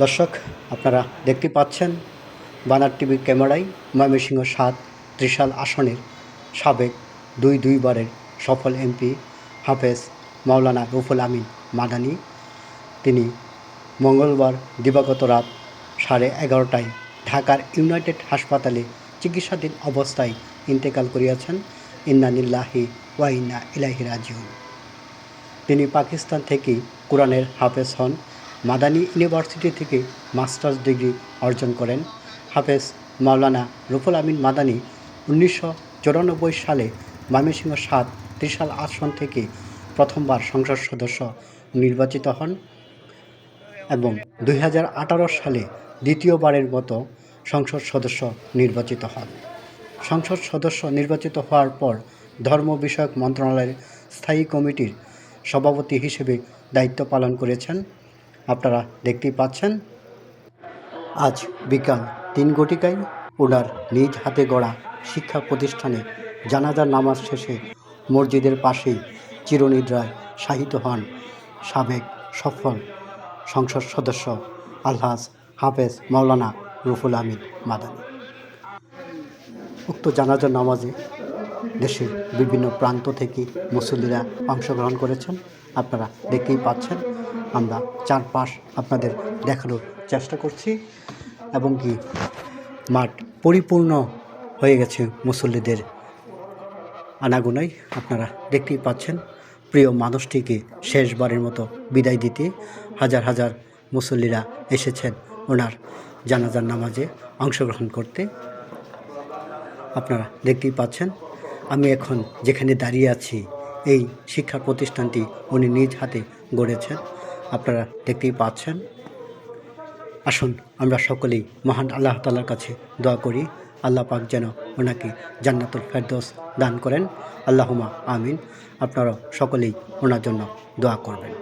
দর্শক, আপনারা দেখতে পাচ্ছেন বানার টিভির ক্যামেরায় ময়মনসিংহ ৭ ত্রিশাল আসনের সাবেক দুইবারের সফল এমপি হাফেজ মাওলানা রুহুল আমিন মাদানী। তিনি মঙ্গলবার দিবাগত রাত 11:30টায় ঢাকার ইউনাইটেড হাসপাতালে চিকিৎসাধীন অবস্থায় ইন্তেকাল করিয়াছেন। ইন্না লিল্লাহি ওয়া ইন্না ইলাইহি রাজিউন। তিনি পাকিস্তান থেকে কোরআনের হাফেজ হন। মাদানী ইউনিভার্সিটি থেকে মাস্টার্স ডিগ্রি অর্জন করেন। হাফেজ মাওলানা রুহুল আমিন মাদানী 1994 সালে ময়মনসিংহ ৭ ত্রিশাল আসন থেকে প্রথমবার সংসদ সদস্য নির্বাচিত হন এবং 2018 সালে দ্বিতীয়বারের মতো সংসদ সদস্য নির্বাচিত হন। সংসদ সদস্য নির্বাচিত হওয়ার পর ধর্ম বিষয়ক মন্ত্রণালয়ের স্থায়ী কমিটির সভাপতি হিসেবে দায়িত্ব পালন করেছেন। আপনারা দেখতেই পাচ্ছেন। আজ বিকাল 3 ঘটিকায় ওনার নিজ হাতে গড়া শিক্ষা প্রতিষ্ঠানে জানাজার নামাজ শেষে মসজিদের পাশেই চিরনিদ্রায় শায়িত হন সাবেক সফল সংসদ সদস্য আলহাজ হাফেজ মাওলানা রুহুল আমিন মাদানী। উক্ত জানাজার নামাজে দেশের বিভিন্ন প্রান্ত থেকে মুসল্লিরা অংশগ্রহণ করেছেন। আপনারা দেখতেই পাচ্ছেন। আমরা চারপাশ আপনাদের দেখানোর চেষ্টা করছি এবং কি মাঠ পরিপূর্ণ হয়ে গেছে মুসল্লিদের আনাগোনায়। আপনারা দেখতেই পাচ্ছেন। প্রিয় মানুষটিকে শেষবারের মতো বিদায় দিতে হাজার হাজার মুসল্লিরা এসেছেন ওনার জানাজার নামাজে অংশগ্রহণ করতে। আপনারা দেখতেই পাচ্ছেন। আমি এখন যেখানে দাঁড়িয়ে আছি, এই শিক্ষা প্রতিষ্ঠানটি উনি নিজ হাতে গড়েছেন। আপনারা দেখতেই পাচ্ছেন। আসুন আমরা সকলেই মহান আল্লাহ তাআলার কাছে দোয়া করি, আল্লাহ পাক যেন ওনাকে জান্নাতুল ফেরদৌস দান করেন। আল্লাহুম্মা আমিন। আপনারা সকলেই ওনার জন্য দোয়া করবেন।